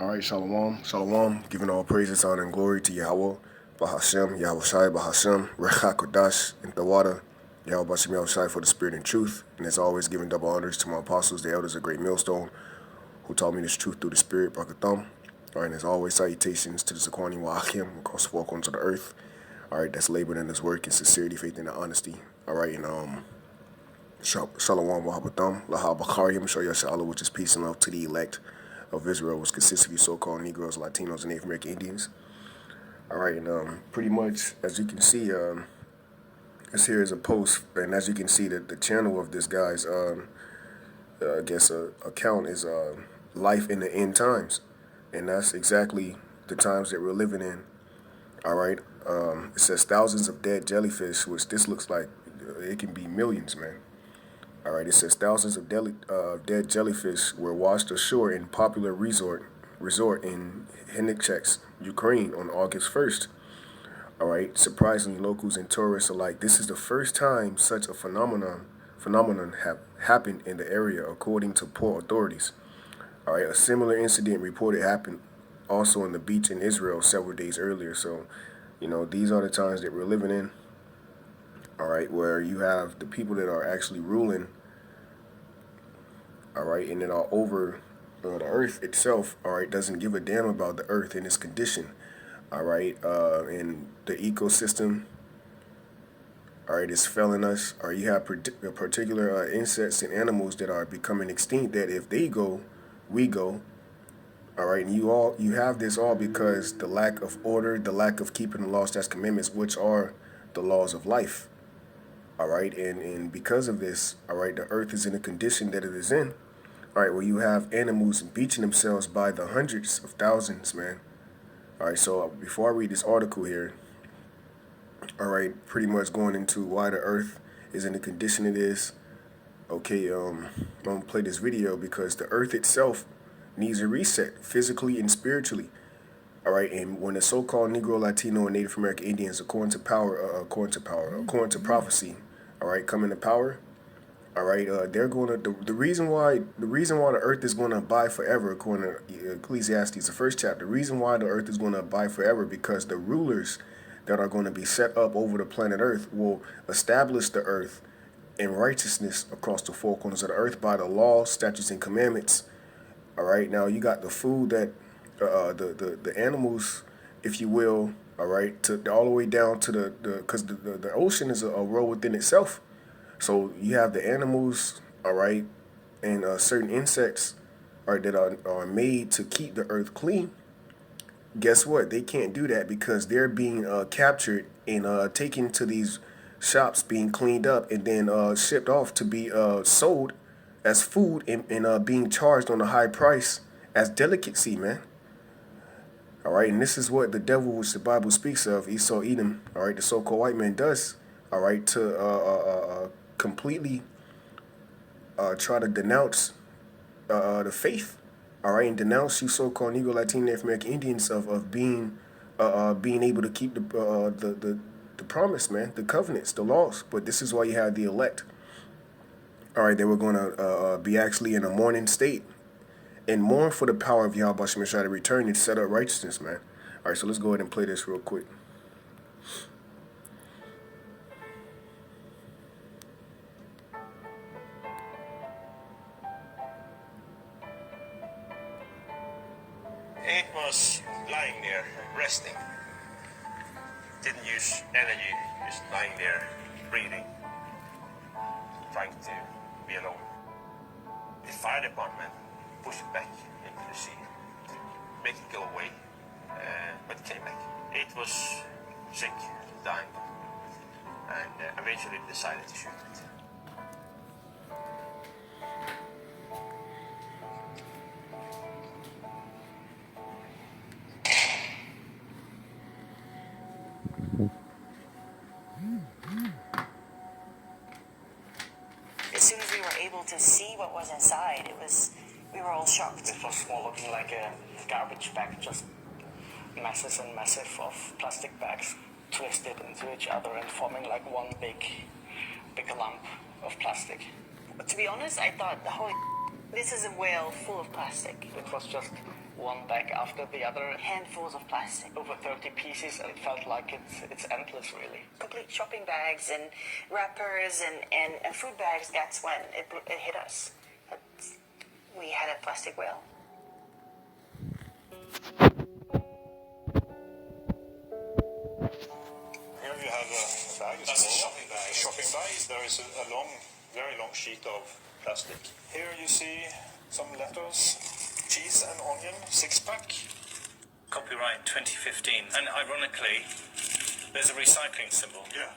Alright, Shalom, Shalom, giving all praises, honor, and glory to Yahawah, Bahashem, YAHAWASHI, Bahashem, Recha Kodash, and Tawada, YAHWAHSHI, YAHWAHSHI for the spirit and truth, and as always, giving double honors to my apostles, the elders of Great Millstone, who taught me this truth through the spirit, Barakatham. Alright, and as always, salutations to the Zaquani Wa'akim, across the four corners of the earth. Alright, that's labored in his work, and sincerity, faith, and honesty. Alright, and Shalom, Wahabatham, Laha Bakarim, Show Yashala, which is peace and love to the elect of Israel, which consists of you so-called Negroes, Latinos, and Native American Indians. All right, and pretty much, as you can see, this here is a post, and as you can see, the channel of this guy's, I guess, account is Life in the End Times, and that's exactly the times that we're living in. All right, it says thousands of dead jellyfish, which this looks like it can be millions, man. All right, it says thousands of dead jellyfish were washed ashore in popular resort in Henicheks, Ukraine on August 1st. All right, surprisingly, locals and tourists alike, this is the first time such a phenomenon have happened in the area, according to port authorities. All right, a similar incident reported happened also on the beach in Israel several days earlier. So, you know, these are the times that we're living in. All right, where you have the people that are actually ruling, all right, and that are over the earth itself, all right, doesn't give a damn about the earth and its condition, all right, and the ecosystem, all right, is failing us, or you have particular insects and animals that are becoming extinct, that if they go, we go, all right, and you have this all because the lack of order, the lack of keeping the laws, statutes, commandments, which are the laws of life. All right, and because of this, all right, the earth is in the condition that it is in. All right, where you have animals beaching themselves by the hundreds of thousands, man. All right, so before I read this article here, all right, pretty much going into why the earth is in the condition it is. Okay, I'm gonna play this video because the earth itself needs a reset, physically and spiritually. All right, and when the so-called Negro, Latino, and Native American Indians, according to prophecy, all right, come into power, all right, they're going to, the reason why the earth is going to abide forever, according to Ecclesiastes, the first chapter, the reason why the earth is going to abide forever, because the rulers that are going to be set up over the planet earth will establish the earth in righteousness across the four corners of the earth by the law, statutes, and commandments. All right, now you got the food that the animals, if you will, all right, to all the way down to because the ocean is a world within itself. So you have the animals, all right, and certain insects, all right, that are made to keep the earth clean. Guess what? They can't do that because they're being captured and taken to these shops, being cleaned up, and then shipped off to be sold as food and being charged on a high price as delicacy, man. All right, and this is what the devil, which the Bible speaks of, Esau, Edom, all right, the so-called white man does, all right, to completely try to denounce the faith, all right, and denounce you so-called Negro, Latino, Native American Indians of being able to keep the promise, man, the covenants, the laws. But this is why you have the elect. All right, they were going to be actually in a mourning state and mourn for the power of Yahweh Shemeshai to return and set up righteousness, man. All right, so let's go ahead and play this real quick. It was lying there, resting. Didn't use energy, just lying there, breathing, trying to be alone. The fire department pushed it back into the sea. make it go away, but it came back. It was sick, dying, and eventually decided to shoot it. As soon as we were able to see what was inside, we were all shocked. It was more looking like a garbage bag, just masses and massive of plastic bags twisted into each other and forming like one big lump of plastic. But to be honest, I thought, holy, this is a whale full of plastic. It was just one bag after the other, Handfuls of plastic. over 30 pieces, and it felt like it's endless, really. Complete shopping bags and wrappers and food bags. That's when it hit us. We had a plastic whale. Here you have a bag. That's a shopping bag. Shopping bag. There is a long, very long sheet of plastic. Here you see some letters. Cheese and onion, 6-pack. Copyright 2015. And ironically, there's a recycling symbol. Yeah.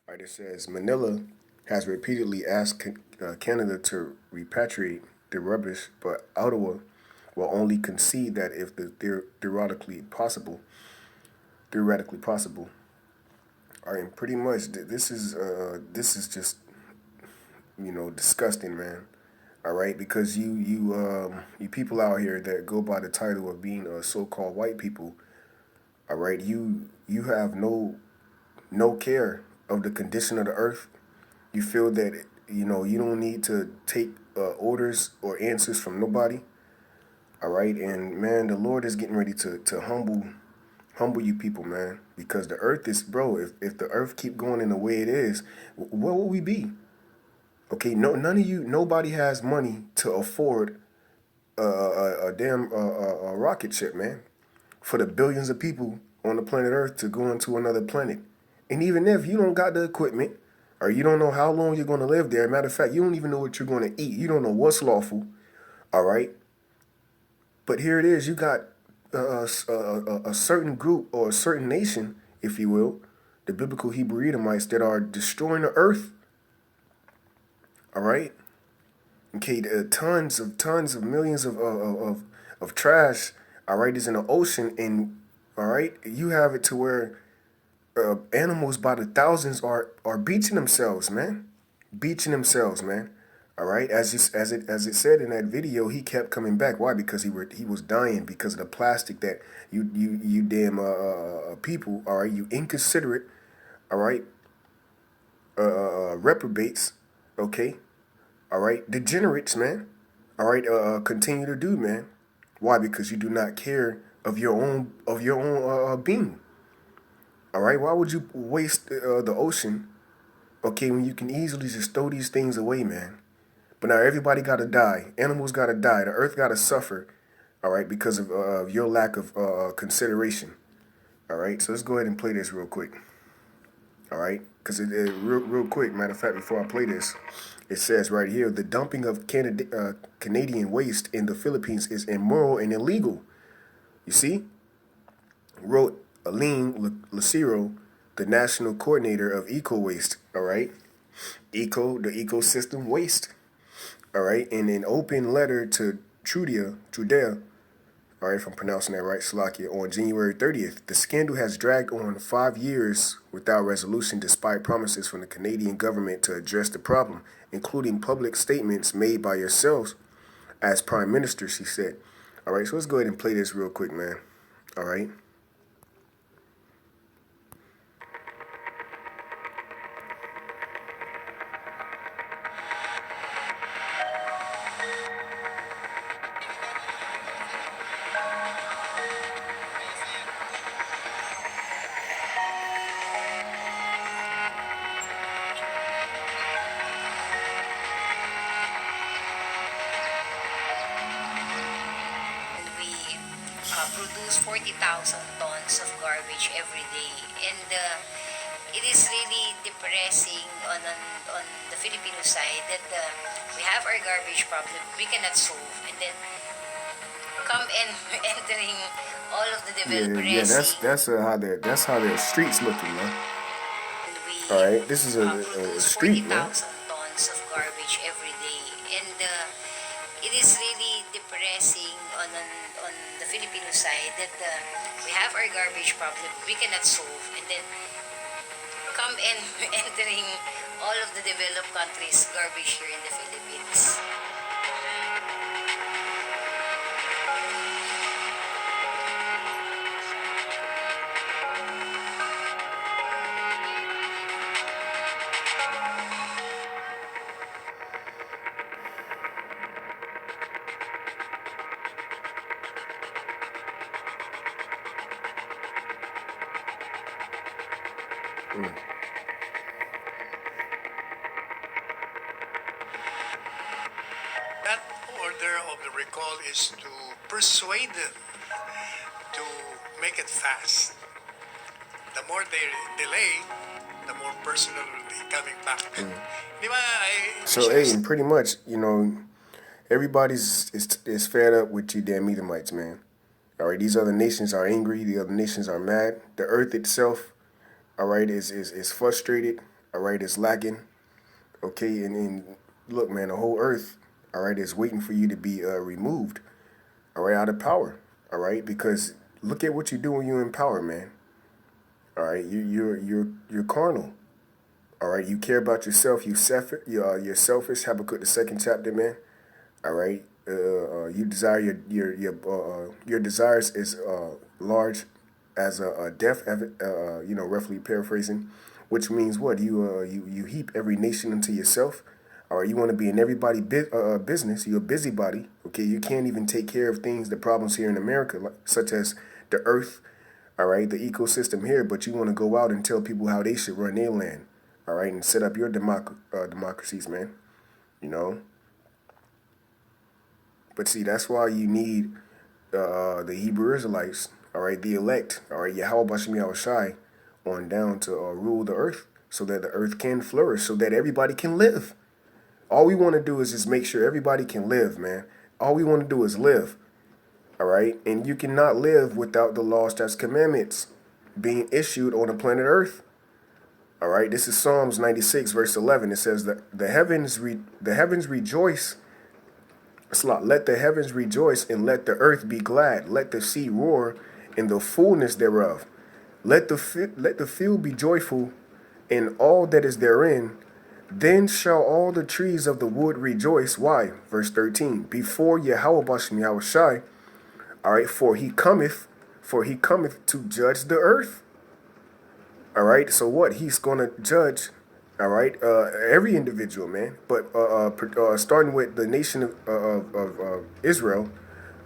All right, it says Manila has repeatedly asked Canada to repatriate the rubbish, but Ottawa will only concede that if the theoretically possible. All right, and pretty much this is just disgusting, man. All right, because you people out here that go by the title of being so-called white people, all right, you have no care of the condition of the earth. You feel that you don't need to take orders or answers from nobody. All right, and man, the Lord is getting ready to humble you people, man, because the earth is, bro. If the earth keep going in the way it is, what will we be? Okay, nobody has money to afford a damn rocket ship, man, for the billions of people on the planet Earth to go into another planet. And even if you don't got the equipment, or you don't know how long you're going to live there, matter of fact, you don't even know what you're going to eat. You don't know what's lawful, all right? But here it is. You got a certain group or a certain nation, if you will, the biblical Hebrew Edomites, that are destroying the earth, all right? Okay, tons of millions of trash, all right, is in the ocean, and all right, you have it to where animals by the thousands are beaching themselves, man. All right, as it said in that video, he kept coming back. Why? Because he was dying because of the plastic that you damn people, all right, you inconsiderate, all right, reprobates, okay, all right, degenerates, man, all right, continue to do, man. Why? Because you do not care of your own being. All right, why would you waste the ocean, okay, when you can easily just throw these things away, man? But now everybody got to die. Animals got to die. The earth got to suffer, all right, because of your lack of consideration. All right, so let's go ahead and play this real quick. All right, because real quick, matter of fact, before I play this, It says right here, the dumping of Canadian waste in the Philippines is immoral and illegal. You see? Wrote Aline Lucero, the national coordinator of Eco Waste. All right? Eco, the ecosystem waste. All right? In an open letter to Trudea, all right, if I'm pronouncing that right, Slovakia, on January 30th, the scandal has dragged on 5 years without resolution despite promises from the Canadian government to address the problem, including public statements made by yourselves as Prime Minister, she said. All right, so let's go ahead and play this real quick, man. All right. We produce 40,000 tons of garbage every day, and it is really depressing on the Filipino side that we have our garbage problem we cannot solve, and then come and entering all of the developers. Yeah, that's how their streets looking, man. All right, this is a street, man. 40,000 tons of garbage every day, and it is really depressing on the Filipino side that we have our garbage problem we cannot solve, and then come and entering all of the developed countries garbage here in the Philippines. That order of the recall is to persuade them to make it fast. The more they delay, the more personal will be coming back. Di ba? So, hey, and pretty much, you know, everybody's is fed up with you damn Edomites, man. All right, these other nations are angry. The other nations are mad. The earth itself, all right, is frustrated. All right, is lacking. Okay, and look, man, the whole earth, all right, is waiting for you to be removed, all right, out of power, all right, because look at what you do when you're in power, man. All right, you're carnal. All right, you care about yourself. You're selfish. Habakkuk the 2nd chapter, man. All right, you desire your desires is large as a death. You know, roughly paraphrasing, which means what you heap every nation unto yourself. All right, you want to be in everybody's business. You're a busybody. Okay, you can't even take care of things, the problems here in America, such as the earth. All right, the ecosystem here, but you want to go out and tell people how they should run their land. All right, and set up your democracies, man. You know. But see, that's why you need the Hebrew Israelites. All right, the elect. All right, YAHAWASHI on down to rule the earth, so that the earth can flourish, so that everybody can live. All we want to do is just make sure everybody can live, man. All we want to do is live. All right, and you cannot live without the law, statutes, commandments being issued on the planet Earth. All right, this is Psalms 96, verse 11. It says that the heavens rejoice. Let the heavens rejoice and let the earth be glad. Let the sea roar in the fullness thereof. Let the field be joyful in all that is therein. Then shall all the trees of the wood rejoice. Why? Verse 13. Before YAHAWASHI. All right, for he cometh to judge the earth. All right, so what? He's going to judge, all right, every individual, man. But starting with the nation of Israel,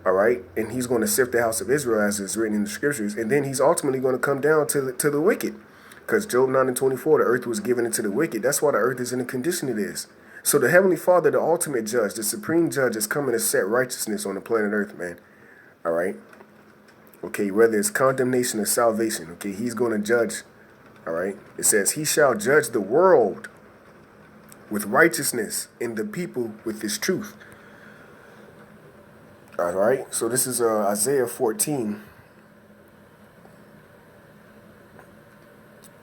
all right, and he's going to sift the house of Israel as is written in the scriptures. And then he's ultimately going to come down to the wicked. Because Job 9:24, the earth was given into the wicked. That's why the earth is in the condition it is. So the Heavenly Father, the ultimate judge, the supreme judge, is coming to set righteousness on the planet earth, man. All right. Okay, whether it's condemnation or salvation, okay, he's going to judge. All right. It says, he shall judge the world with righteousness, and the people with his truth. All right, so this is Isaiah 14.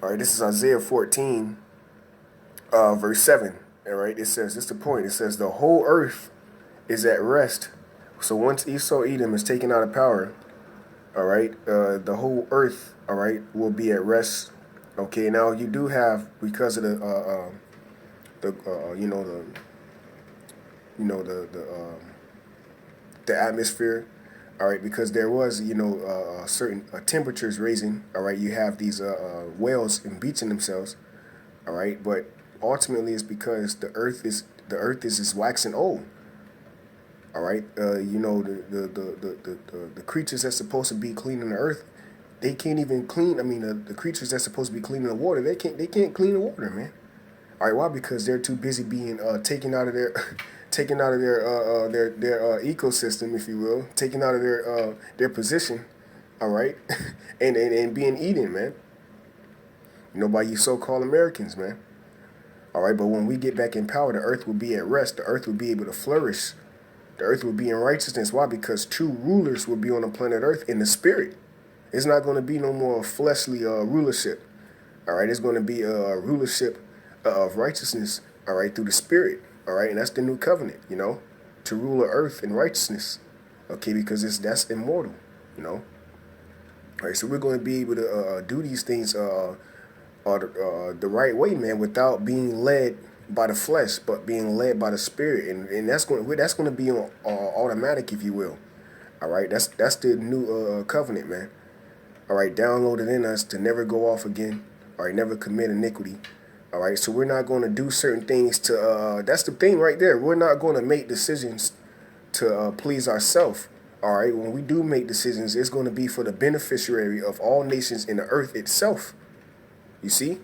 All right, this is Isaiah 14, verse 7. All right, it says, this is the point. It says, the whole earth is at rest. So once Esau Edom is taken out of power, all right, the whole earth, all right, will be at rest. Okay, now you do have, because of the atmosphere, all right, because there was, certain temperatures raising, all right, you have these whales beaching themselves, all right, but ultimately it's because the earth is just waxing old. All right, the creatures that's supposed to be cleaning the earth, they can't even clean. I mean, the creatures that's supposed to be cleaning the water, they can't clean the water, man. All right, why? Because they're too busy being taken out of their their ecosystem, if you will, taken out of their position. All right, and being eaten, man. By you so-called Americans, man. All right, but when we get back in power, the earth will be at rest. The earth will be able to flourish. The earth will be in righteousness. Why? Because true rulers will be on the planet earth in the spirit. It's not going to be no more fleshly rulership. All right, it's going to be a rulership of righteousness. All right, through the spirit. All right, and that's the new covenant. To rule the earth in righteousness. Okay, because that's immortal. All right, so we're going to be able to do these things the right way, man, without being led by the flesh, but being led by the spirit, and that's going to be on automatic, if you will. All right, that's the new covenant, man. All right, downloaded in us to never go off again. All right, never commit iniquity. All right, so we're not going to do certain things to. That's the thing right there. We're not going to make decisions to please ourselves. All right, when we do make decisions, it's going to be for the beneficiary of all nations in the earth itself. You see?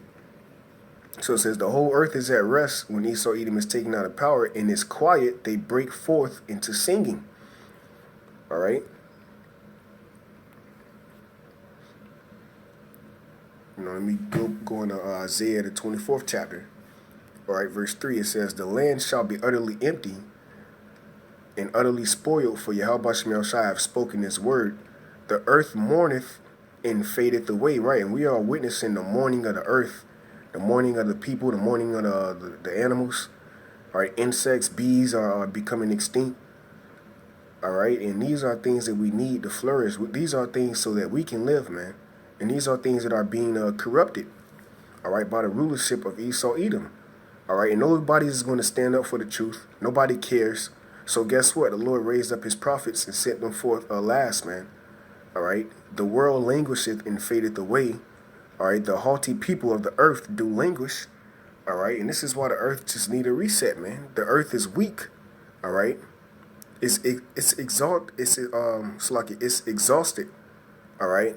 So it says the whole earth is at rest when Esau Edom is taken out of power, and is quiet, they break forth into singing. All right? Let me go into Isaiah, the 24th chapter. All right, verse 3, it says, the land shall be utterly empty and utterly spoiled, for YAHWASHI have spoken his word. The earth mourneth and fadeth away, right? And we are witnessing the mourning of the earth, the mourning of the people, the mourning of the animals. All right, insects, bees are becoming extinct. All right, and these are things that we need to flourish. These are things so that we can live, man. And these are things that are being corrupted, all right, by the rulership of Esau Edom. All right, and nobody is going to stand up for the truth. Nobody cares. So guess what? The Lord raised up his prophets and sent them forth last, man. All right, the world languisheth and fadeth away. All right, the haughty people of the earth do languish. All right, and this is why the earth just need a reset, man. The earth is weak. All right, it's exhausted. All right,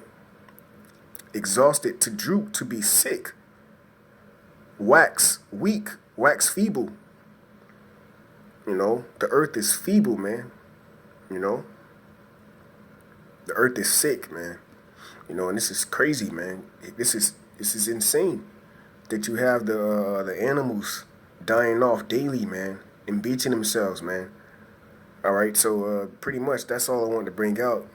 exhausted, to droop, to be sick, wax weak, wax feeble. The earth is feeble, man. The earth is sick, man. And this is crazy, man. This is insane that you have the animals dying off daily, man, and beaching themselves, man. All right, so pretty much that's all I wanted to bring out.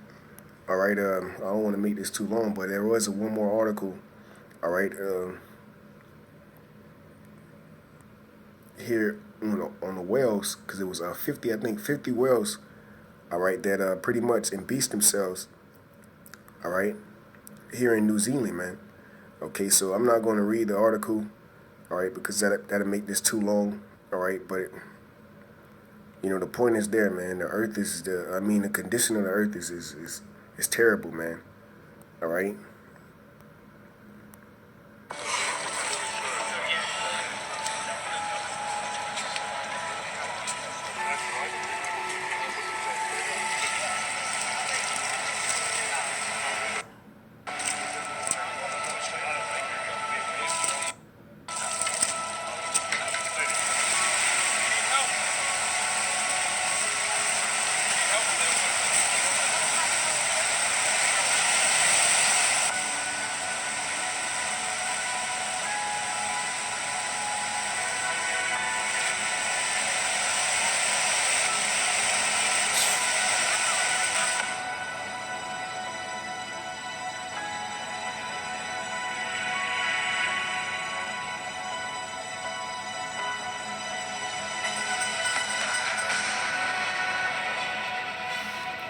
All right, I don't want to make this too long, but there was one more article. All right, here on the whales, because it was 50 whales. All right, that pretty much embeased themselves. All right, here in New Zealand, man. Okay, so I'm not going to read the article, all right, because that'll make this too long, all right, but, the point is there, man. The earth is, the condition of the earth is terrible, man, all right.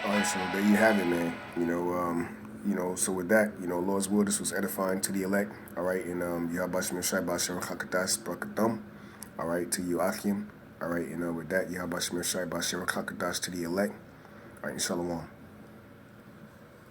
All right, so there you have it, man. So with that, Lord's will, this was edifying to the elect. All right, and Yahabashim Shai Bashim Chakatas Brakathum. All right, to you Achim. All right, and with that, Yahabashim Shai Bashim Chakatas to the elect. All right, Shalom.